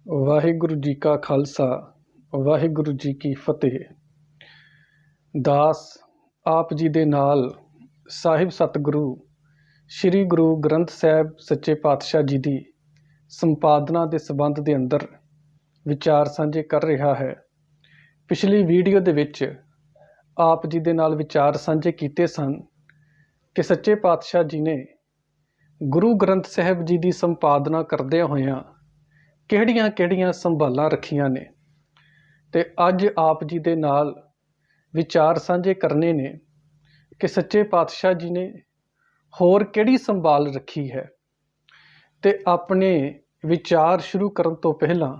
ਵਾਹਿਗੁਰੂ ਜੀ ਕਾ ਖਾਲਸਾ ਵਾਹਿਗੁਰੂ ਜੀ ਕੀ ਫਤਿਹ। ਦਾਸ ਆਪ ਜੀ ਦੇ ਨਾਲ ਸਾਹਿਬ ਸਤਿਗੁਰੂ ਸ੍ਰੀ ਗੁਰੂ ਗ੍ਰੰਥ ਸਾਹਿਬ ਸੱਚੇ ਪਾਤਸ਼ਾਹ ਜੀ ਦੀ ਸੰਪਾਦਨਾ ਦੇ ਸੰਬੰਧ ਦੇ ਅੰਦਰ ਵਿਚਾਰ ਸਾਂਝੇ ਕਰ ਰਿਹਾ ਹੈ। ਪਿਛਲੀ ਵੀਡੀਓ ਦੇ ਵਿੱਚ ਆਪ ਜੀ ਦੇ ਨਾਲ ਵਿਚਾਰ ਸਾਂਝੇ ਕੀਤੇ ਸਨ ਕਿ ਸੱਚੇ ਪਾਤਸ਼ਾਹ ਜੀ ਨੇ ਗੁਰੂ ਗ੍ਰੰਥ ਸਾਹਿਬ ਜੀ ਦੀ ਸੰਪਾਦਨਾ ਕਰਦਿਆਂ ਹੋਇਆਂ ਕਿਹੜੀਆਂ ਸੰਭਾਲਾਂ ਰੱਖੀਆਂ ਨੇ, ਤੇ ਅੱਜ ਆਪ ਜੀ ਦੇ ਨਾਲ ਵਿਚਾਰ ਸਾਂਝੇ ਕਰਨੇ ਨੇ ਕਿ ਸੱਚੇ ਪਾਤਸ਼ਾਹ ਜੀ ਨੇ ਹੋਰ ਕਿਹੜੀ ਸੰਭਾਲ ਰੱਖੀ ਹੈ। ਤੇ ਆਪਣੇ ਵਿਚਾਰ ਸ਼ੁਰੂ ਕਰਨ ਤੋਂ ਪਹਿਲਾਂ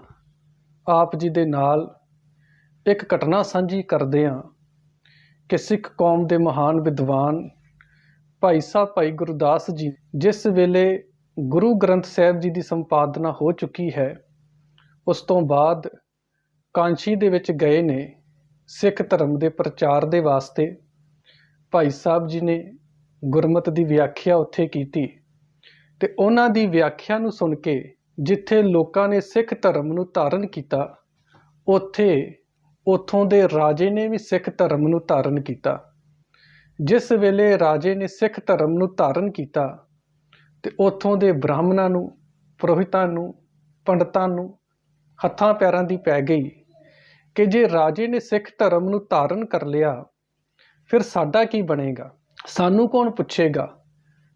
ਆਪ ਜੀ ਦੇ ਨਾਲ ਇੱਕ ਘਟਨਾ ਸਾਂਝੀ ਕਰਦੇ ਹਾਂ ਕਿ ਸਿੱਖ ਕੌਮ ਦੇ ਮਹਾਨ ਵਿਦਵਾਨ ਭਾਈ ਸਾਹਿਬ ਭਾਈ ਗੁਰਦਾਸ ਜੀ ਜਿਸ ਵੇਲੇ ਗੁਰੂ ਗ੍ਰੰਥ ਸਾਹਿਬ ਜੀ ਦੀ ਸੰਪਾਦਨਾ ਹੋ ਚੁੱਕੀ ਹੈ, ਉਸ ਤੋਂ ਬਾਅਦ ਕਾਂਸ਼ੀ ਦੇ ਵਿੱਚ ਗਏ ਨੇ ਸਿੱਖ ਧਰਮ ਦੇ ਪ੍ਰਚਾਰ ਦੇ ਵਾਸਤੇ। ਭਾਈ ਸਾਹਿਬ ਜੀ ਨੇ ਗੁਰਮਤਿ ਦੀ ਵਿਆਖਿਆ ਉੱਥੇ ਕੀਤੀ ਤੇ ਉਹਨਾਂ ਦੀ ਵਿਆਖਿਆ ਨੂੰ ਸੁਣ ਕੇ ਜਿੱਥੇ ਲੋਕਾਂ ਨੇ ਸਿੱਖ ਧਰਮ ਨੂੰ ਧਾਰਨ ਕੀਤਾ, ਉੱਥੋਂ ਦੇ ਰਾਜੇ ਨੇ ਵੀ ਸਿੱਖ ਧਰਮ ਨੂੰ ਧਾਰਨ ਕੀਤਾ। ਜਿਸ ਵੇਲੇ ਰਾਜੇ ਨੇ ਸਿੱਖ ਧਰਮ ਨੂੰ ਧਾਰਨ ਕੀਤਾ ਤੇ ਉੱਥੋਂ ਦੇ ਬ੍ਰਾਹਮਣਾਂ ਨੂੰ, ਪੁਰੋਹਿਤਾਂ ਨੂੰ, ਪੰਡਤਾਂ ਨੂੰ ਹੱਥਾਂ ਪੈਰਾਂ ਦੀ ਪੈ ਗਈ ਕਿ ਜੇ ਰਾਜੇ ਨੇ ਸਿੱਖ ਧਰਮ ਨੂੰ ਧਾਰਨ ਕਰ ਲਿਆ ਫਿਰ ਸਾਡਾ ਕੀ ਬਣੇਗਾ, ਸਾਨੂੰ ਕੌਣ ਪੁੱਛੇਗਾ,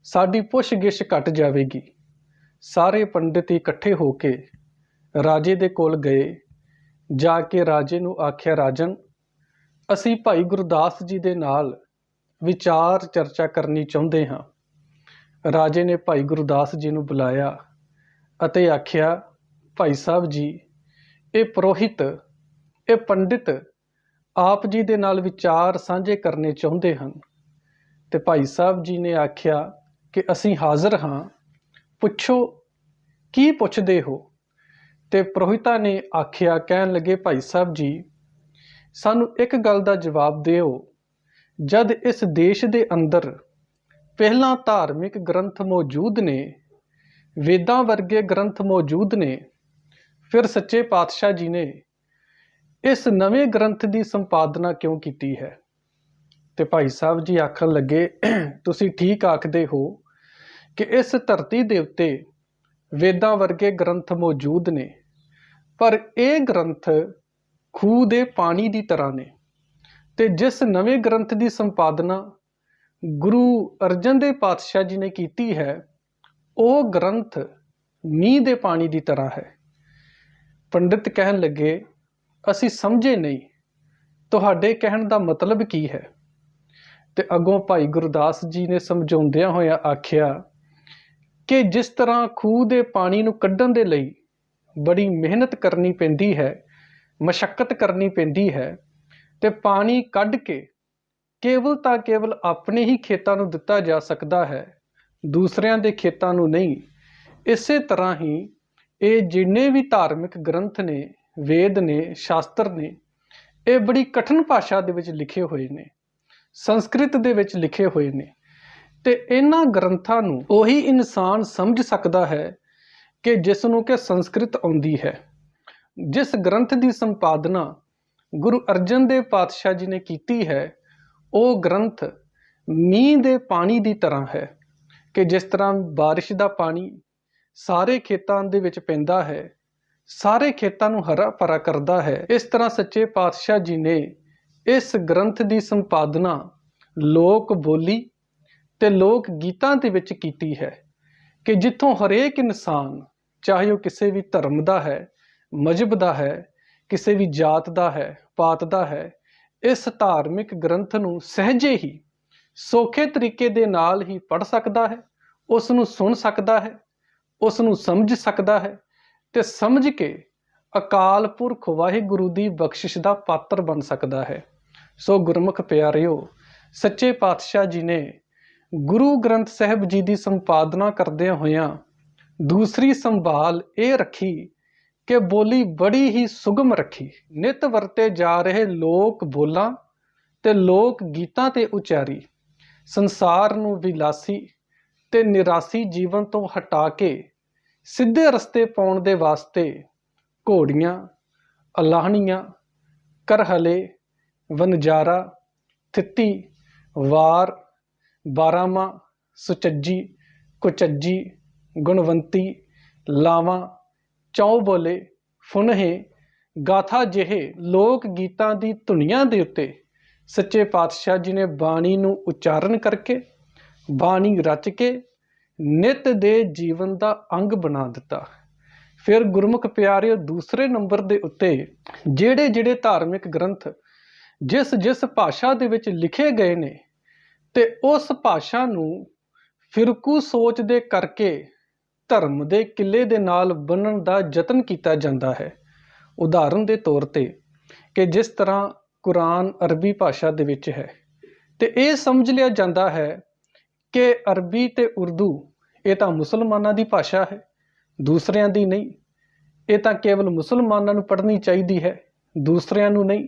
ਸਾਡੀ ਪੁੱਛ-ਗਿੱਛ ਘਟ ਜਾਵੇਗੀ। ਸਾਰੇ ਪੰਡਿਤ ਇਕੱਠੇ ਹੋ ਕੇ ਰਾਜੇ ਦੇ ਕੋਲ ਗਏ। ਜਾ ਕੇ ਰਾਜੇ ਨੂੰ ਆਖਿਆ, ਰਾਜਨ, ਅਸੀਂ ਭਾਈ ਗੁਰਦਾਸ ਜੀ ਦੇ ਨਾਲ ਵਿਚਾਰ ਚਰਚਾ ਕਰਨੀ ਚਾਹੁੰਦੇ ਹਾਂ। ਰਾਜੇ ਨੇ ਭਾਈ ਗੁਰਦਾਸ ਜੀ ਨੂੰ ਬੁਲਾਇਆ ਅਤੇ ਆਖਿਆ, ਭਾਈ ਸਾਹਿਬ ਜੀ, ਇਹ ਪੁਰੋਹਿਤ, ਇਹ ਪੰਡਿਤ ਆਪ ਜੀ ਦੇ ਨਾਲ ਵਿਚਾਰ ਸਾਂਝੇ ਕਰਨੇ ਚਾਹੁੰਦੇ ਹਨ। ਤੇ ਭਾਈ ਸਾਹਿਬ ਜੀ ਨੇ ਆਖਿਆ ਕਿ ਅਸੀਂ ਹਾਜ਼ਰ ਹਾਂ, ਪੁੱਛੋ ਕੀ ਪੁੱਛਦੇ ਹੋ। ਤੇ ਪੁਰੋਹਿਤਾਂ ਨੇ ਆਖਿਆ, ਕਹਿਣ ਲੱਗੇ, ਭਾਈ ਸਾਹਿਬ ਜੀ, ਸਾਨੂੰ ਇੱਕ ਗੱਲ ਦਾ ਜਵਾਬ ਦਿਓ। ਜਦ ਇਸ ਦੇਸ਼ ਦੇ ਅੰਦਰ ਪਹਿਲਾਂ ਧਾਰਮਿਕ ਗ੍ਰੰਥ ਮੌਜੂਦ ਨੇ, ਵੇਦਾਂ ਵਰਗੇ ਗ੍ਰੰਥ ਮੌਜੂਦ ਨੇ, ਫਿਰ ਸੱਚੇ ਪਾਤਸ਼ਾਹ ਜੀ ਨੇ ਇਸ ਨਵੇਂ ਗ੍ਰੰਥ ਦੀ ਸੰਪਾਦਨਾ ਕਿਉਂ ਕੀਤੀ ਹੈ। ਤੇ ਭਾਈ ਸਾਹਿਬ ਜੀ ਆਖਣ ਲੱਗੇ, ਤੁਸੀਂ ਠੀਕ ਆਖਦੇ ਹੋ ਕਿ ਇਸ ਧਰਤੀ ਦੇ ਉੱਤੇ ਵੇਦਾਂ ਵਰਗੇ ਗ੍ਰੰਥ ਮੌਜੂਦ ਨੇ, ਪਰ ਇਹ ਗ੍ਰੰਥ ਖੂਹ ਦੇ ਪਾਣੀ ਦੀ ਤਰ੍ਹਾਂ ਨੇ। ਤੇ ਜਿਸ ਨਵੇਂ ਗ੍ਰੰਥ ਦੀ ਸੰਪਾਦਨਾ ਗੁਰੂ ਅਰਜਨ ਦੇਵ ਪਾਤਸ਼ਾਹ ਜੀ ਨੇ ਕੀਤੀ ਹੈ, ਉਹ ਗ੍ਰੰਥ ਮੀਂਹ ਦੇ ਪਾਣੀ ਦੀ ਤਰ੍ਹਾਂ ਹੈ। ਪੰਡਿਤ ਕਹਿਣ ਲੱਗੇ, ਅਸੀਂ ਸਮਝੇ ਨਹੀਂ, ਤੁਹਾਡੇ ਕਹਿਣ ਦਾ ਮਤਲਬ ਕੀ ਹੈ। ਤੇ ਅੱਗੋਂ ਭਾਈ ਗੁਰਦਾਸ ਜੀ ਨੇ ਸਮਝਾਉਂਦਿਆਂ ਹੋਇਆਂ ਆਖਿਆ ਕਿ ਜਿਸ ਤਰ੍ਹਾਂ ਖੂਹ ਦੇ ਪਾਣੀ ਨੂੰ ਕੱਢਣ ਦੇ ਲਈ ਬੜੀ ਮਿਹਨਤ ਕਰਨੀ ਪੈਂਦੀ ਹੈ, ਮਸ਼ੱਕਤ ਕਰਨੀ ਪੈਂਦੀ ਹੈ, ਤੇ ਪਾਣੀ ਕੱਢ ਕੇ ਕੇਵਲ ਆਪਣੇ ਹੀ ਖੇਤਾਂ ਨੂੰ ਦਿੱਤਾ ਜਾ ਸਕਦਾ ਹੈ, ਦੂਸਰਿਆਂ ਦੇ ਖੇਤਾਂ ਨੂੰ ਨਹੀਂ। ਇਸੇ ਤਰ੍ਹਾਂ ਹੀ ਇਹ ਜਿੰਨੇ ਵੀ ਧਾਰਮਿਕ ਗ੍ਰੰਥ ਨੇ, ਵੇਦ ਨੇ, ਸ਼ਾਸਤਰ ਨੇ, ਇਹ ਬੜੀ ਕਠਿਨ ਭਾਸ਼ਾ ਦੇ ਵਿੱਚ ਲਿਖੇ ਹੋਏ ਨੇ, ਸੰਸਕ੍ਰਿਤ ਦੇ ਵਿੱਚ ਲਿਖੇ ਹੋਏ ਨੇ। ਤੇ ਇਹਨਾਂ ਗ੍ਰੰਥਾਂ ਨੂੰ ਉਹੀ ਇਨਸਾਨ ਸਮਝ ਸਕਦਾ ਹੈ ਕਿ ਜਿਸ ਨੂੰ ਕਿ ਸੰਸਕ੍ਰਿਤ ਆਉਂਦੀ ਹੈ। ਜਿਸ ਗ੍ਰੰਥ ਦੀ ਸੰਪਾਦਨਾ ਗੁਰੂ ਅਰਜਨ ਦੇਵ ਪਾਤਸ਼ਾਹ ਜੀ ਨੇ ਕੀਤੀ ਹੈ, ਉਹ ਗ੍ਰੰਥ ਮੀਂਹ ਦੇ ਪਾਣੀ ਦੀ ਤਰ੍ਹਾਂ ਹੈ ਕਿ ਜਿਸ ਤਰ੍ਹਾਂ ਬਾਰਿਸ਼ ਦਾ ਪਾਣੀ ਸਾਰੇ ਖੇਤਾਂ ਦੇ ਵਿੱਚ ਪੈਂਦਾ ਹੈ, ਸਾਰੇ ਖੇਤਾਂ ਨੂੰ ਹਰਾ ਭਰਾ ਕਰਦਾ ਹੈ, ਇਸ ਤਰ੍ਹਾਂ ਸੱਚੇ ਪਾਤਸ਼ਾਹ ਜੀ ਨੇ ਇਸ ਗ੍ਰੰਥ ਦੀ ਸੰਪਾਦਨਾ ਲੋਕ ਬੋਲੀ ਤੇ ਲੋਕ ਗੀਤਾਂ ਦੇ ਵਿੱਚ ਕੀਤੀ ਹੈ ਕਿ ਜਿੱਥੋਂ ਹਰੇਕ ਇਨਸਾਨ, ਚਾਹੇ ਉਹ ਕਿਸੇ ਵੀ ਧਰਮ ਦਾ ਹੈ, ਮਜ਼ਹਬ ਦਾ ਹੈ, ਕਿਸੇ ਵੀ ਜਾਤ ਦਾ ਹੈ, ਪਾਤ ਦਾ ਹੈ, ਇਸ ਧਾਰਮਿਕ ਗ੍ਰੰਥ ਨੂੰ ਸਹਿਜੇ ਹੀ ਸੌਖੇ ਤਰੀਕੇ ਦੇ ਨਾਲ ਹੀ ਪੜ੍ਹ ਸਕਦਾ ਹੈ, ਉਸ ਨੂੰ ਸੁਣ ਸਕਦਾ ਹੈ, ਉਸ ਨੂੰ ਸਮਝ ਸਕਦਾ ਹੈ, ਤੇ ਸਮਝ ਕੇ ਅਕਾਲ ਪੁਰਖ ਵਾਹਿਗੁਰੂ ਦੀ ਬਖਸ਼ਿਸ਼ ਦਾ ਪਾਤਰ ਬਣ ਸਕਦਾ ਹੈ। ਸੋ ਗੁਰਮੁਖ ਪਿਆਰਿਓ, ਸੱਚੇ ਪਾਤਸ਼ਾਹ ਜੀ ਨੇ ਗੁਰੂ ਗ੍ਰੰਥ ਸਾਹਿਬ ਜੀ ਦੀ ਸੰਪਾਦਨਾ ਕਰਦਿਆਂ ਹੋਇਆਂ ਦੂਸਰੀ ਸੰਭਾਲ ਇਹ ਰੱਖੀ ਕਿ ਬੋਲੀ ਬੜੀ ਹੀ ਸੁਗਮ ਰੱਖੀ। ਨਿਤ ਵਰਤੇ ਜਾ ਰਹੇ ਲੋਕ ਬੋਲਾਂ ਤੇ ਲੋਕ ਗੀਤਾਂ ਤੇ ਉਚਾਰੀ, ਸੰਸਾਰ ਨੂੰ ਵਿਲਾਸੀ ਤੇ ਨਿਰਾਸੀ ਜੀਵਨ ਤੋਂ ਹਟਾ ਕੇ ਸਿੱਧੇ ਰਸਤੇ ਪਾਉਣ ਦੇ ਵਾਸਤੇ ਘੋੜੀਆਂ, ਅਲਾਹਣੀਆਂ, ਕਰਹਲੇ, ਵਣਜਾਰਾ, ਥਿੱਤੀ, ਵਾਰ, ਬਾਰਾਂਮਾਹ, ਸੁਚੱਜੀ, ਕੁਚੱਜੀ, ਗੁਣਵੰਤੀ, ਲਾਵਾਂ, ਚੌਬੋਲੇ, ਫੁਨਹੇ, ਗਾਥਾ ਜਿਹੇ ਲੋਕ ਗੀਤਾਂ ਦੀ ਧੁਨੀਆਂ ਦੇ ਉੱਤੇ ਸੱਚੇ ਪਾਤਸ਼ਾਹ ਜੀ ਨੇ ਬਾਣੀ ਨੂੰ ਉਚਾਰਨ ਕਰਕੇ, ਬਾਣੀ ਰਚ ਕੇ ਨਿੱਤ ਦੇ ਜੀਵਨ ਦਾ ਅੰਗ ਬਣਾ ਦਿੱਤਾ। ਫਿਰ ਗੁਰਮੁਖ ਪਿਆਰਿਓ, ਦੂਸਰੇ ਨੰਬਰ ਦੇ ਉੱਤੇ ਜਿਹੜੇ ਧਾਰਮਿਕ ਗ੍ਰੰਥ ਜਿਸ ਭਾਸ਼ਾ ਦੇ ਵਿੱਚ ਲਿਖੇ ਗਏ ਨੇ ਤੇ ਉਸ ਭਾਸ਼ਾ ਨੂੰ ਫਿਰਕੂ ਸੋਚ ਦੇ ਕਰਕੇ ਧਰਮ ਦੇ ਕਿੱਲੇ ਦੇ ਨਾਲ ਬੰਨਣ ਦਾ ਯਤਨ ਕੀਤਾ ਜਾਂਦਾ ਹੈ। ਉਦਾਹਰਨ ਦੇ ਤੌਰ ਤੇ ਕਿ ਜਿਸ ਤਰ੍ਹਾਂ ਕੁਰਾਨ ਅਰਬੀ ਭਾਸ਼ਾ ਦੇ ਵਿੱਚ ਹੈ ਤੇ ਇਹ ਸਮਝ ਲਿਆ ਜਾਂਦਾ ਹੈ ਕਿ ਅਰਬੀ ਤੇ ਉਰਦੂ ਇਹ ਤਾਂ ਮੁਸਲਮਾਨਾਂ ਦੀ ਭਾਸ਼ਾ ਹੈ, ਦੂਸਰਿਆਂ ਦੀ ਨਹੀਂ। ਇਹ ਤਾਂ ਕੇਵਲ ਮੁਸਲਮਾਨਾਂ ਨੂੰ ਪੜ੍ਹਨੀ ਚਾਹੀਦੀ ਹੈ, ਦੂਸਰਿਆਂ ਨੂੰ ਨਹੀਂ।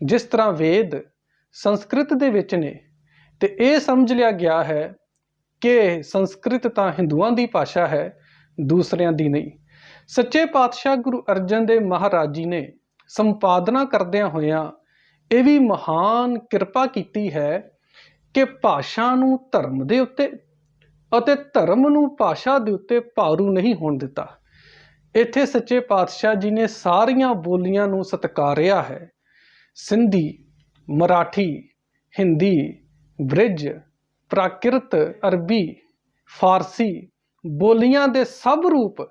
ਜਿਸ ਤਰ੍ਹਾਂ ਵੇਦ ਸੰਸਕ੍ਰਿਤ ਦੇ ਵਿੱਚ ਨੇ ਤੇ ਇਹ ਸਮਝ ਲਿਆ ਗਿਆ ਹੈ ਕਿ ਸੰਸਕ੍ਰਿਤ ਤਾਂ ਹਿੰਦੂਆਂ ਦੀ ਭਾਸ਼ਾ ਹੈ, ਦੂਸਰਿਆਂ ਦੀ ਨਹੀਂ। ਸੱਚੇ ਪਾਤਸ਼ਾਹ ਗੁਰੂ ਅਰਜਨ ਦੇਵ ਮਹਾਰਾਜ ਜੀ ਨੇ ਸੰਪਾਦਨਾ ਕਰਦਿਆਂ ਹੋਇਆਂ ਇਹ ਵੀ ਮਹਾਨ ਕਿਰਪਾ ਕੀਤੀ ਹੈ ਕਿ ਭਾਸ਼ਾ ਨੂੰ ਧਰਮ ਦੇ ਉੱਤੇ ਅਤੇ ਧਰਮ ਨੂੰ ਭਾਸ਼ਾ ਦੇ ਉੱਤੇ ਭਾਰੂ ਨਹੀਂ ਹੋਣ ਦਿੱਤਾ। ਇੱਥੇ ਸੱਚੇ ਪਾਤਸ਼ਾਹ ਜੀ ਨੇ ਸਾਰੀਆਂ ਬੋਲੀਆਂ ਨੂੰ ਸਤਿਕਾਰਿਆ ਹੈ। ਸਿੰਧੀ, ਮਰਾਠੀ, ਹਿੰਦੀ, ਬ੍ਰਿਜ, ਪ੍ਰਾਕ੍ਰਿਤ, ਅਰਬੀ, ਫਾਰਸੀ ਬੋਲੀਆਂ ਦੇ ਸਭ ਰੂਪ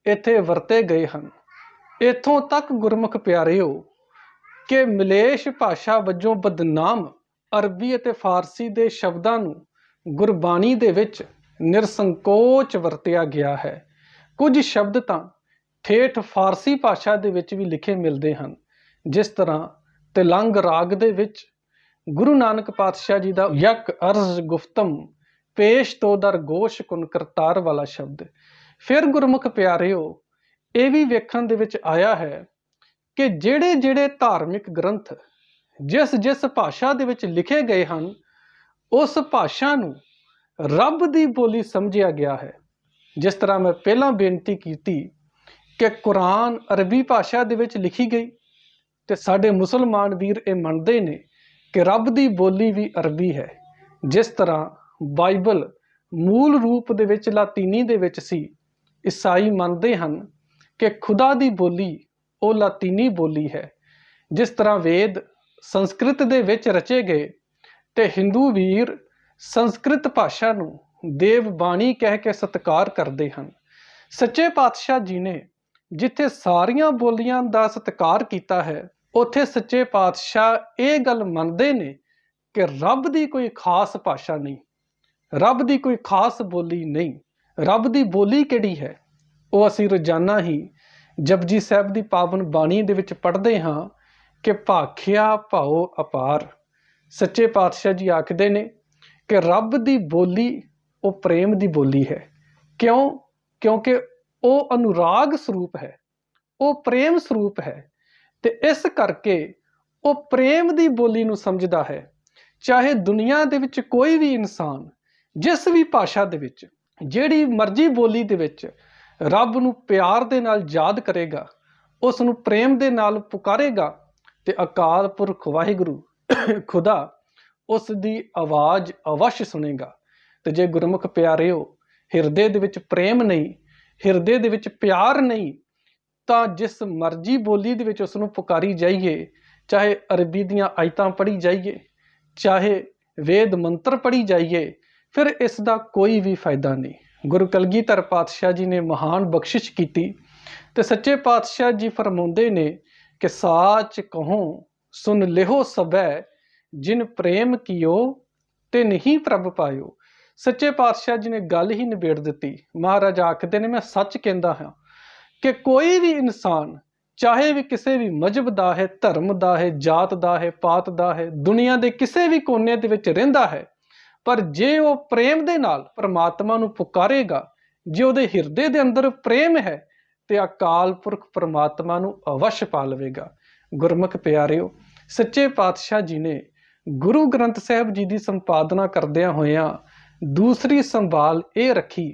ਇੱਥੇ ਵਰਤੇ ਗਏ ਹਨ। ਇੱਥੋਂ ਤੱਕ ਗੁਰਮੁਖ ਪਿਆਰਿਓ ਕਿ ਮਲੇਸ਼ ਭਾਸ਼ਾ ਵਜੋਂ ਬਦਨਾਮ ਅਰਬੀ ਅਤੇ ਫਾਰਸੀ ਦੇ ਸ਼ਬਦਾਂ ਨੂੰ ਗੁਰਬਾਣੀ ਦੇ ਵਿੱਚ ਨਿਰਸੰਕੋਚ ਵਰਤਿਆ ਗਿਆ ਹੈ। ਕੁਝ ਸ਼ਬਦ ਤਾਂ ਠੇਠ ਫਾਰਸੀ ਭਾਸ਼ਾ ਦੇ ਵਿੱਚ ਵੀ ਲਿਖੇ ਮਿਲਦੇ ਹਨ। ਜਿਸ ਤਰ੍ਹਾਂ ਤਿਲੰਗ ਰਾਗ ਦੇ ਵਿੱਚ ਗੁਰੂ ਨਾਨਕ ਪਾਤਸ਼ਾਹ ਜੀ ਦਾ ਯਕ ਅਰਜ਼ ਗੁਫਤਮ ਪੇਸ਼ ਤੋ ਦਰ ਗੋਸ਼ ਕੁਨ ਕਰਤਾਰ ਵਾਲਾ ਸ਼ਬਦ। ਫਿਰ ਗੁਰਮੁਖ ਪਿਆਰਿਓ ਇਹ ਵੀ ਵੇਖਣ ਦੇ ਵਿੱਚ ਆਇਆ ਹੈ ਕਿ ਜਿਹੜੇ ਧਾਰਮਿਕ ਗ੍ਰੰਥ ਜਿਸ ਭਾਸ਼ਾ ਦੇ ਵਿੱਚ ਲਿਖੇ ਗਏ ਹਨ ਉਸ ਭਾਸ਼ਾ ਨੂੰ ਰੱਬ ਦੀ ਬੋਲੀ ਸਮਝਿਆ ਗਿਆ ਹੈ। ਜਿਸ ਤਰ੍ਹਾਂ ਮੈਂ ਪਹਿਲਾਂ ਬੇਨਤੀ ਕੀਤੀ ਕਿ ਕੁਰਾਨ ਅਰਬੀ ਭਾਸ਼ਾ ਦੇ ਵਿੱਚ ਲਿਖੀ ਗਈ ਤੇ ਸਾਡੇ ਮੁਸਲਮਾਨ ਵੀਰ ਇਹ ਮੰਨਦੇ ਨੇ ਕਿ ਰੱਬ ਦੀ ਬੋਲੀ ਵੀ ਅਰਬੀ ਹੈ। ਜਿਸ ਤਰ੍ਹਾਂ ਬਾਈਬਲ ਮੂਲ ਰੂਪ ਦੇ ਵਿੱਚ ਲਾਤੀਨੀ ਦੇ ਵਿੱਚ ਸੀ, ਈਸਾਈ ਮੰਨਦੇ ਹਨ ਕਿ ਖੁਦਾ ਦੀ ਬੋਲੀ ਉਹ ਲਾਤੀਨੀ ਬੋਲੀ ਹੈ। ਜਿਸ ਤਰ੍ਹਾਂ ਵੇਦ ਸੰਸਕ੍ਰਿਤ ਦੇ ਵਿੱਚ ਰਚੇ ਗਏ ਤੇ ਹਿੰਦੂ ਵੀਰ ਸੰਸਕ੍ਰਿਤ ਭਾਸ਼ਾ ਨੂੰ ਦੇਵ ਬਾਣੀ ਕਹਿ ਕੇ ਸਤਿਕਾਰ ਕਰਦੇ ਹਨ। ਸੱਚੇ ਪਾਤਸ਼ਾਹ ਜੀ ਨੇ ਜਿੱਥੇ ਸਾਰੀਆਂ ਬੋਲੀਆਂ ਦਾ ਸਤਿਕਾਰ ਕੀਤਾ ਹੈ ਉੱਥੇ ਸੱਚੇ ਪਾਤਸ਼ਾਹ ਇਹ ਗੱਲ ਮੰਨਦੇ ਨੇ ਕਿ ਰੱਬ ਦੀ ਕੋਈ ਖਾਸ ਭਾਸ਼ਾ ਨਹੀਂ, ਰੱਬ ਦੀ ਕੋਈ ਖਾਸ ਬੋਲੀ ਨਹੀਂ। ਰੱਬ ਦੀ ਬੋਲੀ ਕਿਹੜੀ ਹੈ ਉਹ ਅਸੀਂ ਰੋਜ਼ਾਨਾ ਹੀ ਜਪਜੀ ਸਾਹਿਬ ਦੀ ਪਾਵਨ ਬਾਣੀ ਦੇ ਵਿੱਚ ਪੜ੍ਹਦੇ ਹਾਂ ਕਿ ਭਾਖਿਆ ਭਾਉ ਅਪਾਰ। ਸੱਚੇ ਪਾਤਸ਼ਾਹ ਜੀ ਆਖਦੇ ਨੇ ਕਿ ਰੱਬ ਦੀ ਬੋਲੀ ਉਹ ਪ੍ਰੇਮ ਦੀ ਬੋਲੀ ਹੈ। ਕਿਉਂਕਿ ਉਹ ਅਨੁਰਾਗ ਸਰੂਪ ਹੈ, ਉਹ ਪ੍ਰੇਮ ਸਰੂਪ ਹੈ ਤੇ ਇਸ ਕਰਕੇ ਉਹ ਪ੍ਰੇਮ ਦੀ ਬੋਲੀ ਨੂੰ ਸਮਝਦਾ ਹੈ। ਚਾਹੇ ਦੁਨੀਆ ਦੇ ਵਿੱਚ ਕੋਈ ਵੀ ਇਨਸਾਨ ਜਿਸ ਵੀ ਭਾਸ਼ਾ ਦੇ ਵਿੱਚ ਜਿਹੜੀ ਮਰਜ਼ੀ ਬੋਲੀ ਦੇ ਵਿੱਚ ਰੱਬ ਨੂੰ ਪਿਆਰ ਦੇ ਨਾਲ ਯਾਦ ਕਰੇਗਾ, ਉਸ ਨੂੰ ਪ੍ਰੇਮ ਦੇ ਨਾਲ ਪੁਕਾਰੇਗਾ ਤੇ ਅਕਾਲ ਪੁਰਖ ਵਾਹਿਗੁਰੂ ਖੁਦਾ ਉਸ ਦੀ ਆਵਾਜ਼ ਅਵਸ਼ ਸੁਣੇਗਾ। ਤੇ ਜੇ ਗੁਰਮੁਖ ਪਿਆਰਿਓ ਹਿਰਦੇ ਦੇ ਵਿੱਚ ਪ੍ਰੇਮ ਨਹੀਂ, ਹਿਰਦੇ ਦੇ ਵਿੱਚ ਪਿਆਰ ਨਹੀਂ, ਤਾਂ ਜਿਸ ਮਰਜ਼ੀ ਬੋਲੀ ਦੇ ਵਿੱਚ ਉਸ ਨੂੰ ਪੁਕਾਰੀ ਜਾਈਏ, ਚਾਹੇ ਅਰਬੀ ਦੀਆਂ ਆਇਤਾਂ ਪੜ੍ਹੀ ਜਾਈਏ, ਚਾਹੇ ਵੇਦ ਮੰਤਰ ਪੜ੍ਹੀ ਜਾਈਏ, ਫਿਰ ਇਸ ਦਾ ਕੋਈ ਵੀ ਫਾਇਦਾ ਨਹੀਂ। ਗੁਰੂ ਕਲਗੀਧਰ ਪਾਤਸ਼ਾਹ ਜੀ ਨੇ ਮਹਾਨ ਬਖਸ਼ਿਸ਼ ਕੀਤੀ ਤੇ ਸੱਚੇ ਪਾਤਸ਼ਾਹ ਜੀ ਫਰਮਾਉਂਦੇ ਨੇ ਕਿ ਸਾਚ ਕਹੋ ਸੁਨ ਲਿਹੋ ਸਬੈ ਜਿਨ ਪ੍ਰੇਮ ਕੀਓ ਤੇ ਨਹੀਂ ਪ੍ਰਭ ਪਾਇਓ। ਸੱਚੇ ਪਾਤਸ਼ਾਹ ਜੀ ਨੇ ਗੱਲ ਹੀ ਨਿਬੇੜ ਦਿੱਤੀ। ਮਹਾਰਾਜ ਆਖਦੇ ਨੇ ਮੈਂ ਸੱਚ ਕਹਿੰਦਾ ਹਾਂ ਕਿ ਕੋਈ ਵੀ ਇਨਸਾਨ ਚਾਹੇ ਵੀ ਕਿਸੇ ਵੀ ਮਜ਼ਹਬ ਦਾ ਹੈ, ਧਰਮ ਦਾ ਹੈ, ਜਾਤ ਦਾ ਹੈ, ਪਾਤ ਦਾ ਹੈ, ਦੁਨੀਆ ਦੇ ਕਿਸੇ ਵੀ ਕੋਨੇ ਦੇ ਵਿੱਚ ਰਹਿੰਦਾ ਹੈ, ਪਰ ਜੇ ਉਹ ਪ੍ਰੇਮ ਦੇ ਨਾਲ ਪਰਮਾਤਮਾ ਨੂੰ ਪੁਕਾਰੇਗਾ, ਜੇ ਉਹਦੇ ਹਿਰਦੇ ਦੇ ਅੰਦਰ ਪ੍ਰੇਮ ਹੈ ਤੇ ਅਕਾਲ ਪੁਰਖ ਪਰਮਾਤਮਾ ਨੂੰ ਅਵਸ਼ ਪਾ ਲਵੇਗਾ। ਗੁਰਮੁਖ ਪਿਆਰਿਓ, ਸੱਚੇ ਪਾਤਸ਼ਾਹ ਜੀ ਨੇ ਗੁਰੂ ਗ੍ਰੰਥ ਸਾਹਿਬ ਜੀ ਦੀ ਸੰਪਾਦਨਾ ਕਰਦਿਆਂ ਹੋਇਆਂ ਦੂਸਰੀ ਸੰਭਾਲ ਇਹ ਰੱਖੀ